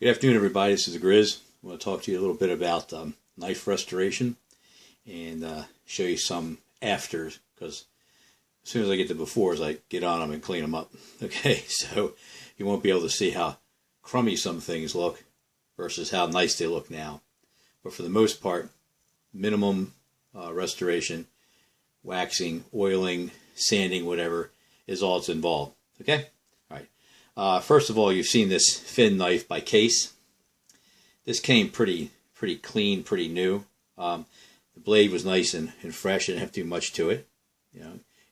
Good afternoon, everybody. This is Grizz. I want to talk to you a little bit about knife restoration and show you some afters, because as soon as I get to befores, I get on them and clean them up. Okay, so you won't be able to see how crummy some things look versus how nice they look now. But for the most part, minimum restoration, waxing, oiling, sanding, whatever, is all that's involved. Okay? All right. First of all, you've seen this Finn knife by Case. This came pretty clean, pretty new. The blade was nice and fresh. Didn't have to do much to it.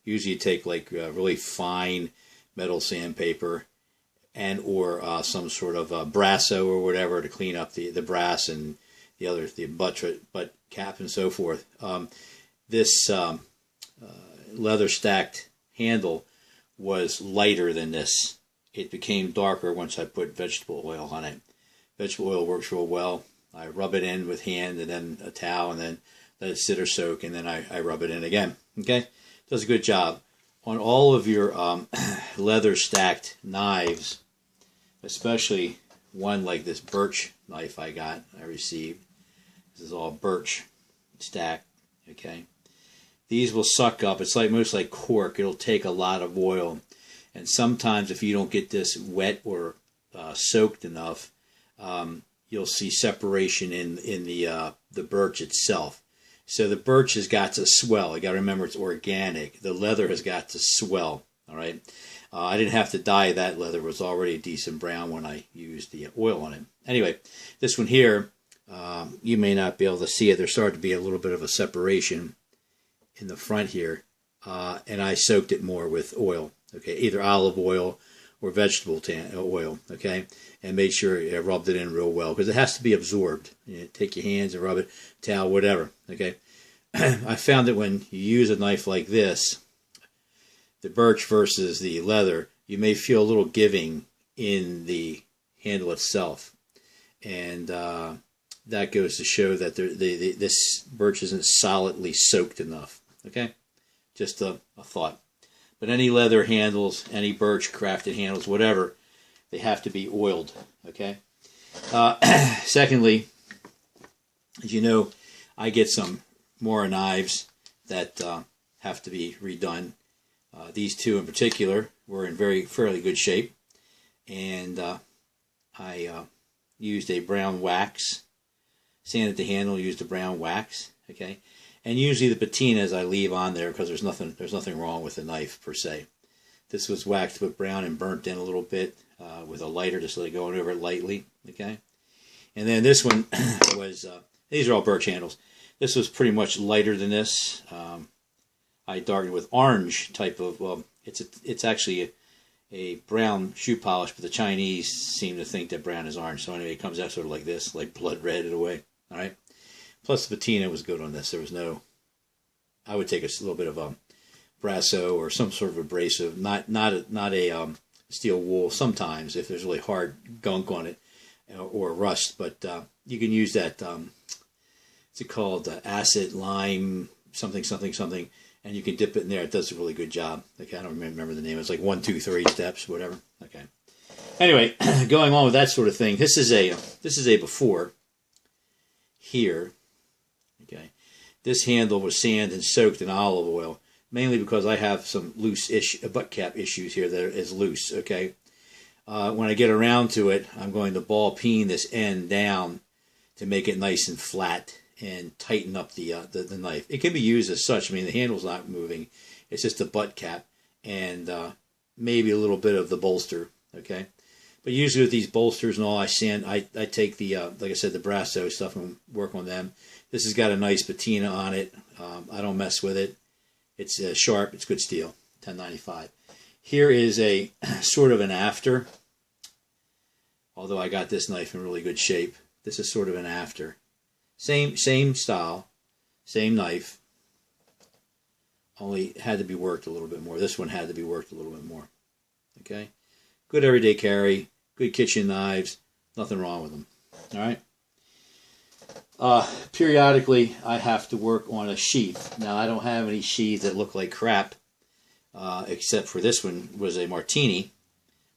Usually you take like really fine metal sandpaper and or some sort of brasso or whatever to clean up the brass and the butt cap and so forth. This leather stacked handle was lighter than this. It became darker once I put vegetable oil on it. Vegetable oil works real well. I rub it in with hand and then a towel and then let it sit or soak, and then I rub it in again. Okay? Does a good job. On all of your leather stacked knives, especially one like this birch knife I received. This is all birch stacked. Okay? These will suck up. It's almost like cork. It'll take a lot of oil. And sometimes if you don't get this wet or soaked enough, you'll see separation in the birch itself. So the birch has got to swell. You got to remember it's organic. The leather has got to swell. All right. I didn't have to dye that leather. It was already a decent brown when I used the oil on it. Anyway, this one here, you may not be able to see it. There's starting to be a little bit of a separation in the front here, and I soaked it more with oil. Okay, either olive oil or vegetable oil, okay, and made sure I rubbed it in real well, because it has to be absorbed. Take your hands and rub it, towel, whatever, okay. I found that when you use a knife like this, the birch versus the leather, you may feel a little giving in the handle itself, and that goes to show that this birch isn't solidly soaked enough, okay. Just a thought. But any leather handles, any birch crafted handles, whatever, they have to be oiled, okay? Secondly, as you know, I get some more knives that have to be redone. These two in particular were in fairly good shape. And I used a brown wax, sanded the handle, used a brown wax, okay? And usually the patinas I leave on there because there's nothing wrong with the knife per se. This was waxed with brown and burnt in a little bit with a lighter, just like going over it lightly. Okay. And then this one was these are all birch handles. This was pretty much lighter than this. I darkened with orange type of. Well, it's actually a brown shoe polish, but the Chinese seem to think that brown is orange. So anyway, it comes out sort of like this, like blood red in a way. All right. Plus the patina was good on this. There was no, I would take a little bit of brasso or some sort of abrasive, not a steel wool sometimes if there's really hard gunk on it or rust, but you can use that, what's it called, acid, lime, something, and you can dip it in there. It does a really good job. Okay, I don't remember the name. It's like 1, 2, 3 steps, whatever. Okay. Anyway, going on with that sort of thing, this is a before here. Okay, this handle was sanded and soaked in olive oil, mainly because I have some loose butt cap issues here that is loose. Okay, when I get around to it, I'm going to ball peen this end down to make it nice and flat and tighten up the knife. It can be used as such. I mean, the handle's not moving; it's just the butt cap and maybe a little bit of the bolster. Okay. But usually with these bolsters and all, I take the, like I said, the brasso stuff and work on them. This has got a nice patina on it. I don't mess with it. It's sharp. It's good steel. $10.95. Here is a sort of an after. Although I got this knife in really good shape. This is sort of an after. Same style, same knife. Only had to be worked a little bit more. This one had to be worked a little bit more. Okay. Good everyday carry, good kitchen knives, nothing wrong with them. All right. Periodically, I have to work on a sheath. Now, I don't have any sheaths that look like crap, except for this one was a Martini,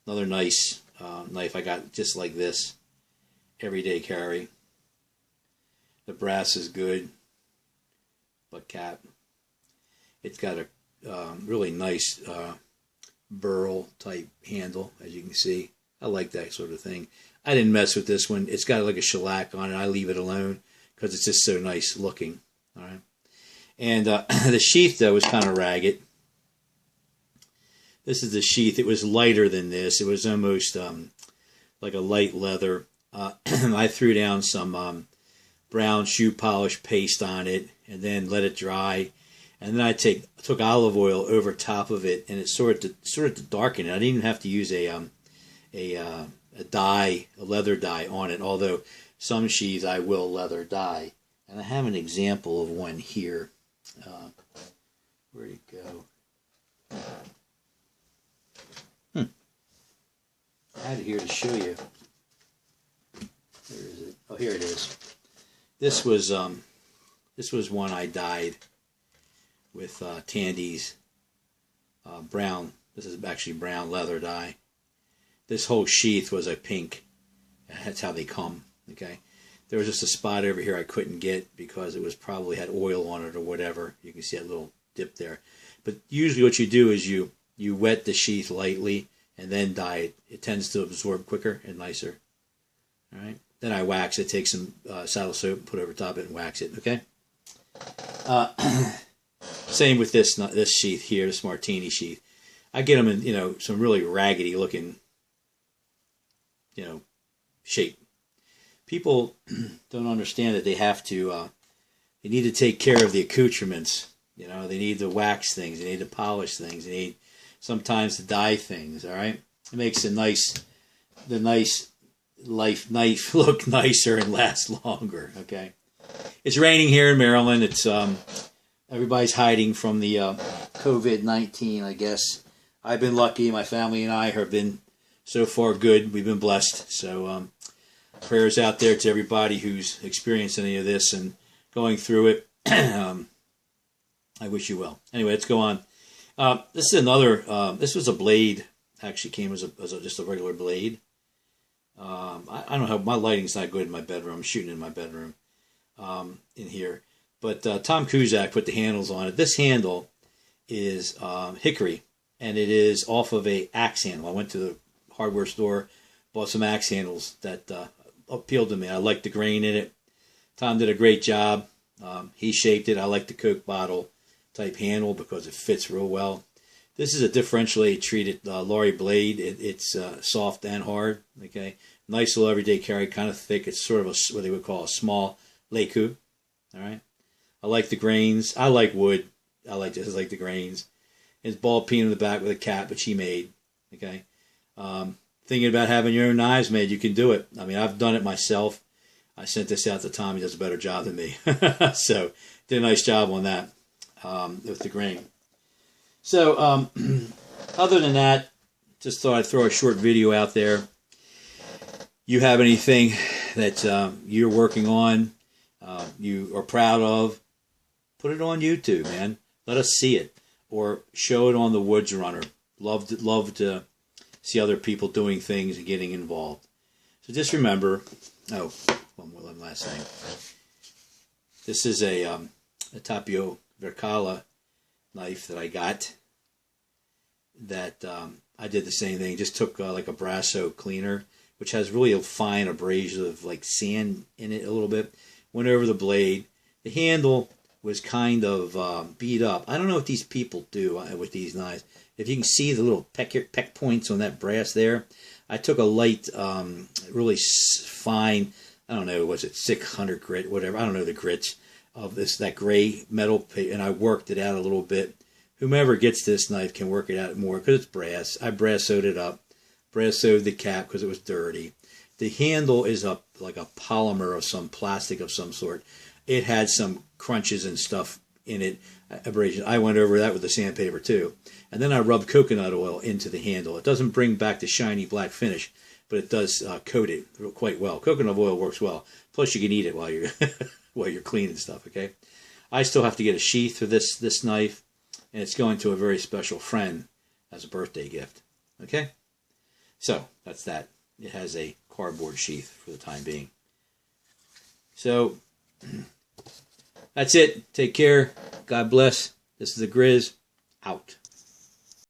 another nice knife I got just like this. everyday carry. The brass is good, butt cap. It's got a really nice burl type handle, as you can see. I like that sort of thing. I didn't mess with this one. It's got like a shellac on it. I leave it alone because it's just so nice looking. All right. And the sheath, though, was kind of ragged. This is the sheath. It was lighter than this. It was almost like a light leather. I threw down some brown shoe polish paste on it and then let it dry. And then I took olive oil over top of it, and it sort of to darken it. I didn't even have to use a dye, a leather dye on it, although some sheaths I will leather dye. And I have an example of one here. Where'd it go? I had it here to show you. Where is it? Oh, here it is. This was one I dyed with Tandy's brown. This is actually brown leather dye. This whole sheath was a pink. That's how they come. Okay. There was just a spot over here I couldn't get because it was probably had oil on it or whatever. You can see that little dip there. But usually what you do is you wet the sheath lightly and then dye it. It tends to absorb quicker and nicer. All right. Then I wax it. Take some saddle soap, put over top it, and wax it. Okay. Same with this sheath here, this Martini sheath. I get them in some really raggedy looking shape. People don't understand that they have to. They need to take care of the accoutrements. They need to wax things. They need to polish things. They need sometimes to dye things. All right, it makes the nice knife look nicer and last longer. Okay, it's raining here in Maryland. It's everybody's hiding from the COVID-19. I guess I've been lucky. My family and I have been so far good. We've been blessed. So prayers out there to everybody who's experienced any of this and going through it. I wish you well. Anyway, let's go on. This is another. This was a blade. Actually, came as just a regular blade. I don't know. My lighting's not good in my bedroom. I'm shooting in my bedroom in here. But Tom Kuzak put the handles on it. This handle is hickory, and it is off of a axe handle. I went to the hardware store, bought some axe handles that appealed to me. I liked the grain in it. Tom did a great job. He shaped it. I like the Coke bottle type handle because it fits real well. This is a differentially treated Laurie blade. It's soft and hard. Okay, nice little everyday carry, kind of thick. It's sort of what they would call a small Leicu. All right. I like the grains. I like wood. I like the grains. It's ball peen in the back with a cap, which he made. Okay. Thinking about having your own knives made, you can do it. I mean, I've done it myself. I sent this out to Tom. He does a better job than me. So, did a nice job on that with the grain. So, other than that, just thought I'd throw a short video out there. You have anything that you're working on, you are proud of, put it on YouTube, man. Let us see it. Or show it on the Woods Runner. Love to see other people doing things and getting involved. So just remember, one last thing. This is a Tapio Verkala knife that I got. That I did the same thing. Just took like a Brasso cleaner, which has really a fine abrasive, like sand in it a little bit. Went over the blade. The handle was kind of beat up. I don't know what these people do with these knives. If you can see the little peck points on that brass there, I took a light, really fine, I don't know, was it 600 grit, whatever, I don't know the grits of that gray metal, and I worked it out a little bit. Whomever gets this knife can work it out more because it's brass. I brass-sewed it up, brass-sewed the cap because it was dirty. The handle is like a polymer of some plastic of some sort. It had some crunches and stuff in it, abrasion. I went over that with the sandpaper too. And then I rubbed coconut oil into the handle. It doesn't bring back the shiny black finish, but it does coat it quite well. Coconut oil works well. Plus you can eat it while you're while you're cleaning stuff, okay? I still have to get a sheath for this knife, and it's going to a very special friend as a birthday gift, okay? So that's that. It has a cardboard sheath for the time being. So that's it. Take care. God bless. This is the Grizz. Out.